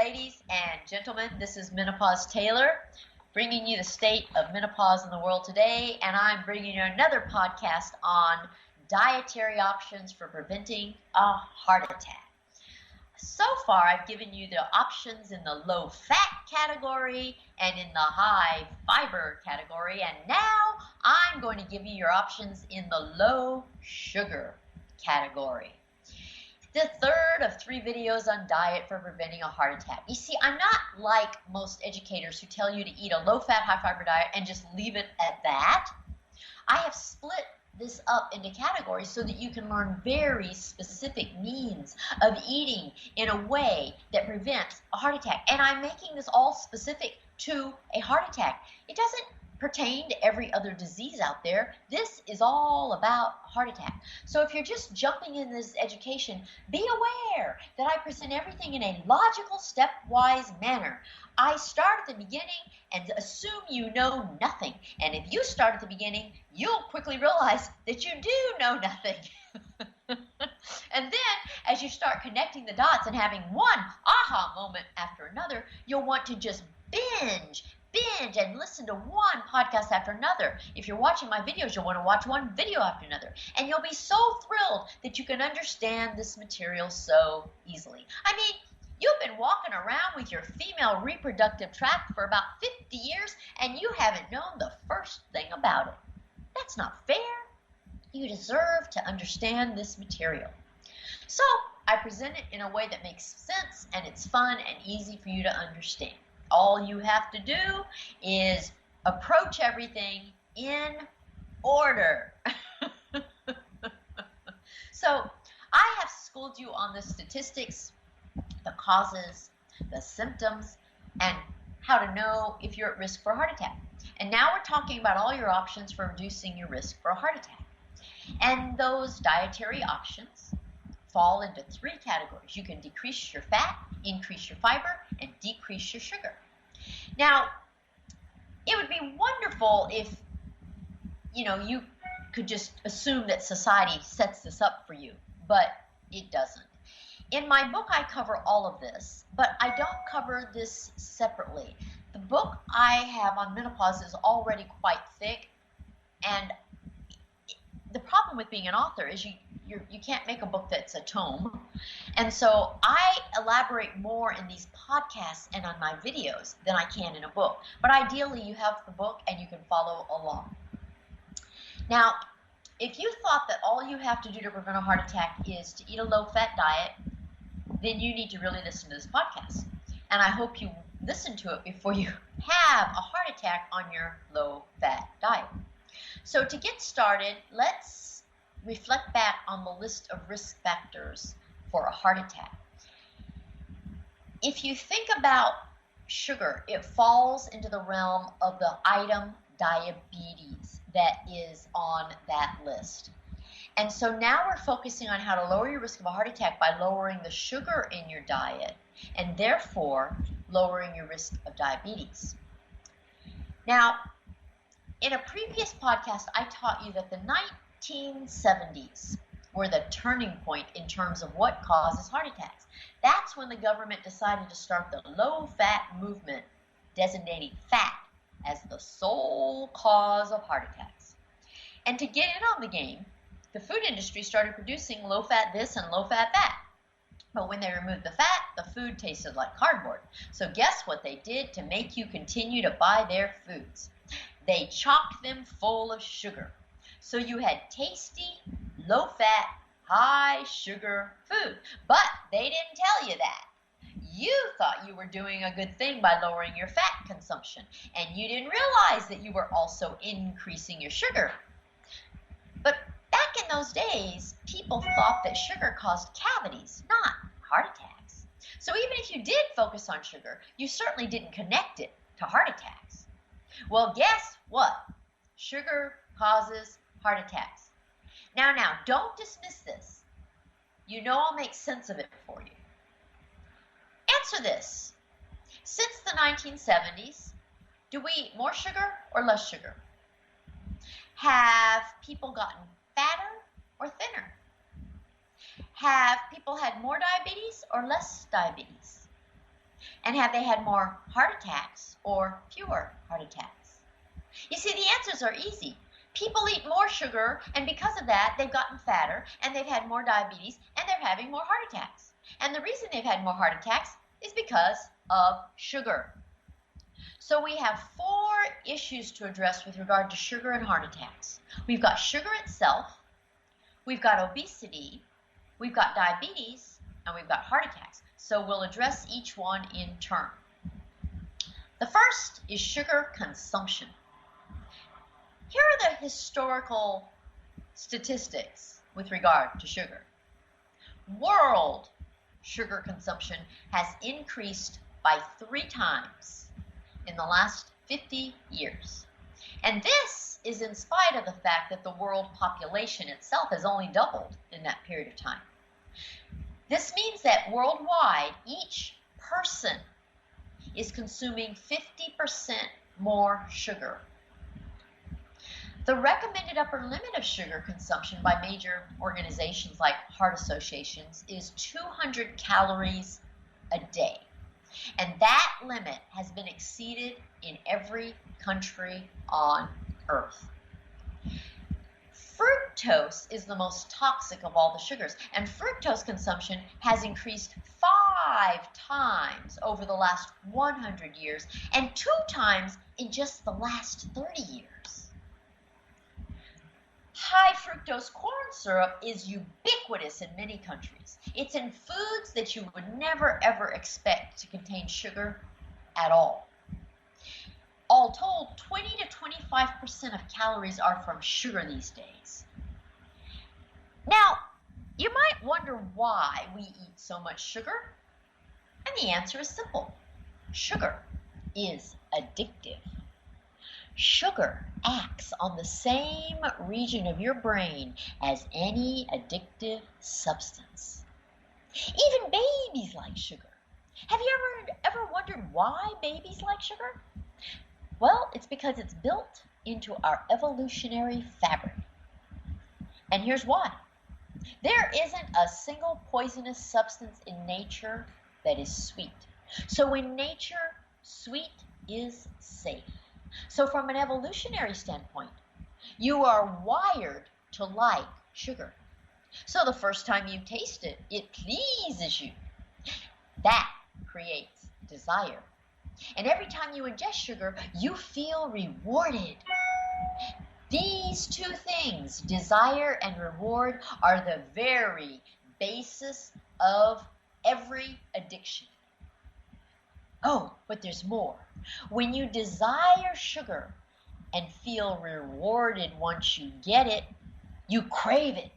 ladies and gentlemen. This is Menopause Taylor, bringing you the state of menopause in the world today, and I'm bringing you another podcast on dietary options for preventing a heart attack. So far, I've given you the options in the low-fat category and in the high-fiber category, and now I'm going to give you your options in the low-sugar category. The third of 3 videos on diet for preventing a heart attack. You see, I'm not like most educators who tell you to eat a low-fat, high-fiber diet and just leave it at that. I have split this up into categories so that you can learn very specific means of eating in a way that prevents a heart attack. And I'm making this all specific to a heart attack. It doesn't pertain to every other disease out there. This is all about heart attack. So if you're just jumping in this education, be aware that I present everything in a logical, stepwise manner. I start at the beginning and assume you know nothing. And if you start at the beginning, you'll quickly realize that you do know nothing. And then as you start connecting the dots and having one aha moment after another, you'll want to just binge and listen to one podcast after another. If you're watching my videos, you'll want to watch one video after another. And you'll be so thrilled that you can understand this material so easily. I mean, you've been walking around with your female reproductive tract for about 50 years, and you haven't known the first thing about it. That's not fair. You deserve to understand this material. So I present it in a way that makes sense, and it's fun and easy for you to understand. All you have to do is approach everything in order. So I have schooled you on the statistics, the causes, the symptoms, and how to know if you're at risk for a heart attack. And now we're talking about all your options for reducing your risk for a heart attack. And those dietary options fall into 3 categories. You can decrease your fat, increase your fiber, and decrease your sugar. Now, it would be wonderful if, you could just assume that society sets this up for you, but it doesn't. In my book, I cover all of this, but I don't cover this separately. The book I have on menopause is already quite thick, and the problem with being an author is you can't make a book that's a tome. And so I elaborate more in these podcasts and on my videos than I can in a book. But ideally, you have the book and you can follow along. Now, if you thought that all you have to do to prevent a heart attack is to eat a low-fat diet, then you need to really listen to this podcast. And I hope you listen to it before you have a heart attack on your low-fat diet. So to get started, let's reflect back on the list of risk factors for a heart attack. If you think about sugar, it falls into the realm of the item diabetes that is on that list. And so now we're focusing on how to lower your risk of a heart attack by lowering the sugar in your diet and therefore lowering your risk of diabetes. Now, in a previous podcast, I taught you that the 1970s were the turning point in terms of what causes heart attacks. That's when the government decided to start the low-fat movement, designating fat as the sole cause of heart attacks. And to get in on the game, the food industry started producing low-fat this and low-fat that. But when they removed the fat, the food tasted like cardboard. So guess what they did to make you continue to buy their foods? They chocked them full of sugar. So you had tasty, low-fat, high-sugar food. But they didn't tell you that. You thought you were doing a good thing by lowering your fat consumption. And you didn't realize that you were also increasing your sugar. But back in those days, people thought that sugar caused cavities, not heart attacks. So even if you did focus on sugar, you certainly didn't connect it to heart attacks. Well, guess what? Sugar causes heart attacks. Now, don't dismiss this. You know I'll make sense of it for you. Answer this. Since the 1970s, do we eat more sugar or less sugar? Have people gotten fatter or thinner? Have people had more diabetes or less diabetes? And have they had more heart attacks or fewer heart attacks? You see, the answers are easy. People eat more sugar, and because of that, they've gotten fatter, and they've had more diabetes, and they're having more heart attacks. And the reason they've had more heart attacks is because of sugar. So we have 4 issues to address with regard to sugar and heart attacks. We've got sugar itself, we've got obesity, we've got diabetes, and we've got heart attacks. So we'll address each one in turn. The first is sugar consumption. Here are the historical statistics with regard to sugar. World sugar consumption has increased by 3 times in the last 50 years. And this is in spite of the fact that the world population itself has only doubled in that period of time. This means that worldwide, each person is consuming 50% more sugar. The recommended upper limit of sugar consumption by major organizations like heart associations is 200 calories a day. And that limit has been exceeded in every country on earth. Fructose is the most toxic of all the sugars, and fructose consumption has increased 5 times over the last 100 years and 2 times in just the last 30 years. High fructose corn syrup is ubiquitous in many countries. It's in foods that you would never ever expect to contain sugar at all. All told, 20 to 25% of calories are from sugar these days. Now, you might wonder why we eat so much sugar, and the answer is simple. Sugar is addictive. Sugar acts on the same region of your brain as any addictive substance. Even babies like sugar. Have you ever wondered why babies like sugar? Well, it's because it's built into our evolutionary fabric. And here's why. There isn't a single poisonous substance in nature that is sweet. So in nature, sweet is safe. So from an evolutionary standpoint, you are wired to like sugar. So the first time you taste it, it pleases you. That creates desire. And every time you ingest sugar, you feel rewarded. These 2 things, desire and reward, are the very basis of every addiction. Oh, but there's more. When you desire sugar and feel rewarded once you get it, you crave it.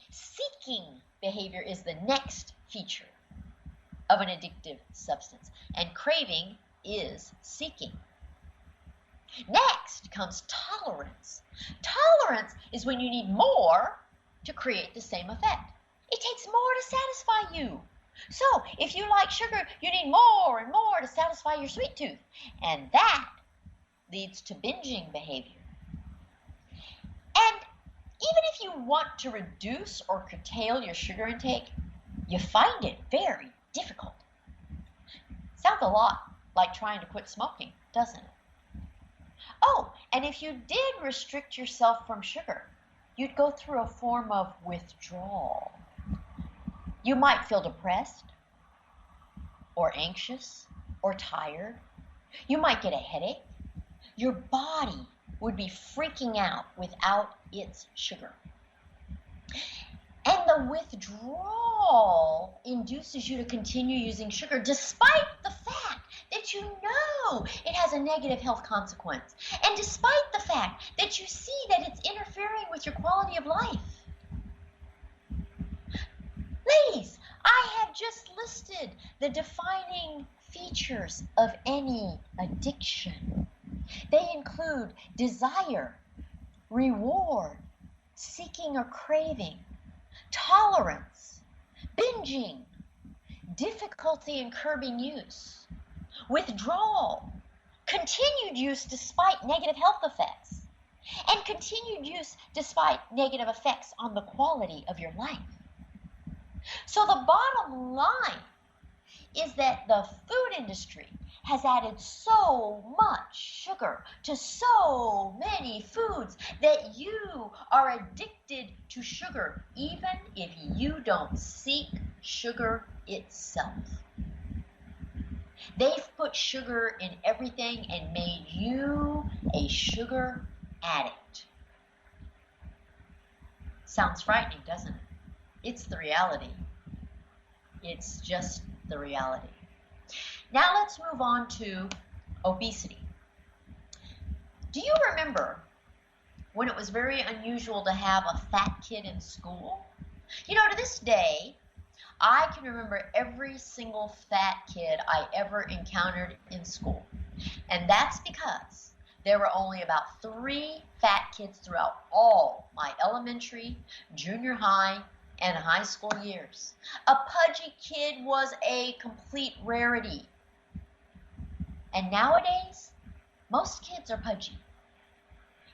Seeking behavior is the next feature of an addictive substance, and craving is seeking. Next comes tolerance. Tolerance is when you need more to create the same effect. It takes more to satisfy you. So, if you like sugar, you need more and more to satisfy your sweet tooth. And that leads to binging behavior. And even if you want to reduce or curtail your sugar intake, you find it very difficult. Sounds a lot like trying to quit smoking, doesn't it? Oh, and if you did restrict yourself from sugar, you'd go through a form of withdrawal. You might feel depressed, or anxious, or tired. You might get a headache. Your body would be freaking out without its sugar. And the withdrawal induces you to continue using sugar despite the fact that you know it has a negative health consequence, and despite the fact that you see that it's interfering with your quality of life. Ladies, I have just listed the defining features of any addiction. They include desire, reward, seeking or craving, tolerance, binging, difficulty in curbing use, withdrawal, continued use despite negative health effects, and continued use despite negative effects on the quality of your life. So the bottom line is that the food industry has added so much sugar to so many foods that you are addicted to sugar, even if you don't seek sugar itself. They've put sugar in everything and made you a sugar addict. Sounds frightening, doesn't it? It's the reality. It's just the reality. Now let's move on to obesity. Do you remember when it was very unusual to have a fat kid in school? You know, to this day, I can remember every single fat kid I ever encountered in school. And that's because there were only about 3 fat kids throughout all my elementary, junior high, and high school years. A pudgy kid was a complete rarity. And nowadays, most kids are pudgy.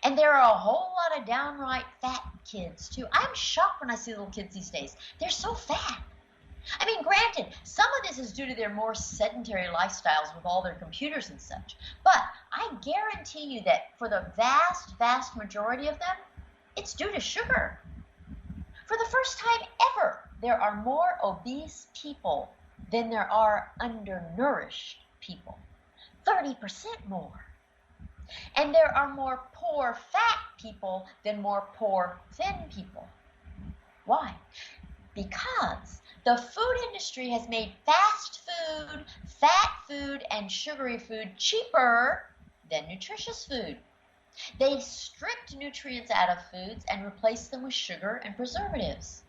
And there are a whole lot of downright fat kids too. I'm shocked when I see little kids these days. They're so fat. I mean, granted, some of this is due to their more sedentary lifestyles with all their computers and such. But I guarantee you that for the vast, vast majority of them, it's due to sugar. For the first time ever, there are more obese people than there are undernourished people. 30% more. And there are more poor fat people than more poor thin people. Why? Because the food industry has made fast food, fat food, and sugary food cheaper than nutritious food. They stripped nutrients out of foods and replaced them with sugar and preservatives.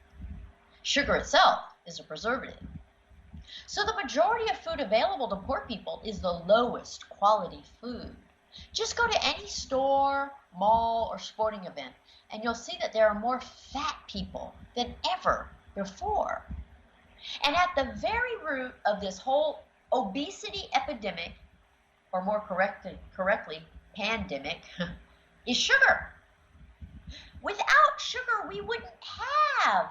Sugar itself is a preservative. So the majority of food available to poor people is the lowest quality food. Just go to any store, mall, or sporting event, and you'll see that there are more fat people than ever before. And at the very root of this whole obesity epidemic, or more correctly, pandemic, is sugar. Without sugar, we wouldn't have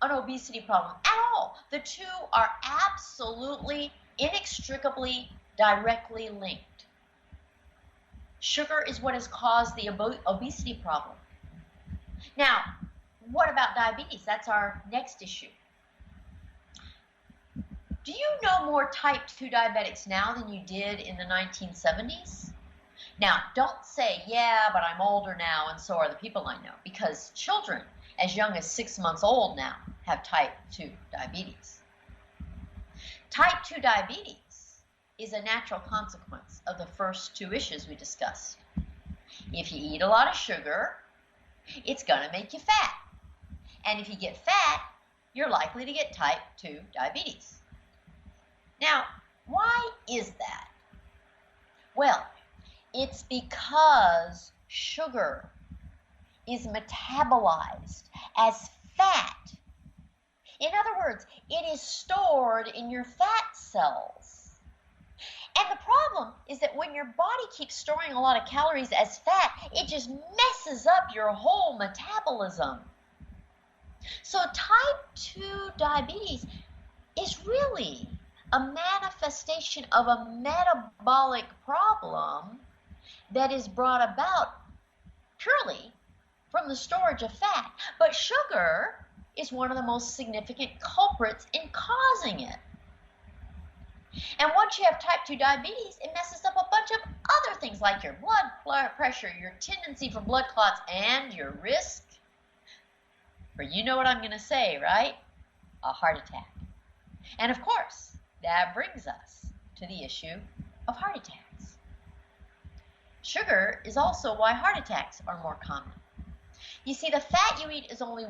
an obesity problem at all. The two are absolutely, inextricably, directly linked. Sugar is what has caused the obesity problem. Now, what about diabetes? That's our next issue. Do you know more type 2 diabetics now than you did in the 1970s? Now, don't say, yeah, but I'm older now and so are the people I know, because children as young as 6 months old now have type 2 diabetes. Type 2 diabetes is a natural consequence of the first 2 issues we discussed. If you eat a lot of sugar, it's going to make you fat. And if you get fat, you're likely to get type 2 diabetes. Now, why is that? Well, it's because sugar is metabolized as fat. In other words, it is stored in your fat cells. And the problem is that when your body keeps storing a lot of calories as fat, it just messes up your whole metabolism. So type 2 diabetes is really a manifestation of a metabolic problem that is brought about purely from the storage of fat. But sugar is one of the most significant culprits in causing it. And once you have type 2 diabetes, it messes up a bunch of other things like your blood pressure, your tendency for blood clots, and your risk for, you know what I'm going to say, right? A heart attack. And of course, that brings us to the issue of heart attacks. Sugar is also why heart attacks are more common. You see, the fat you eat is only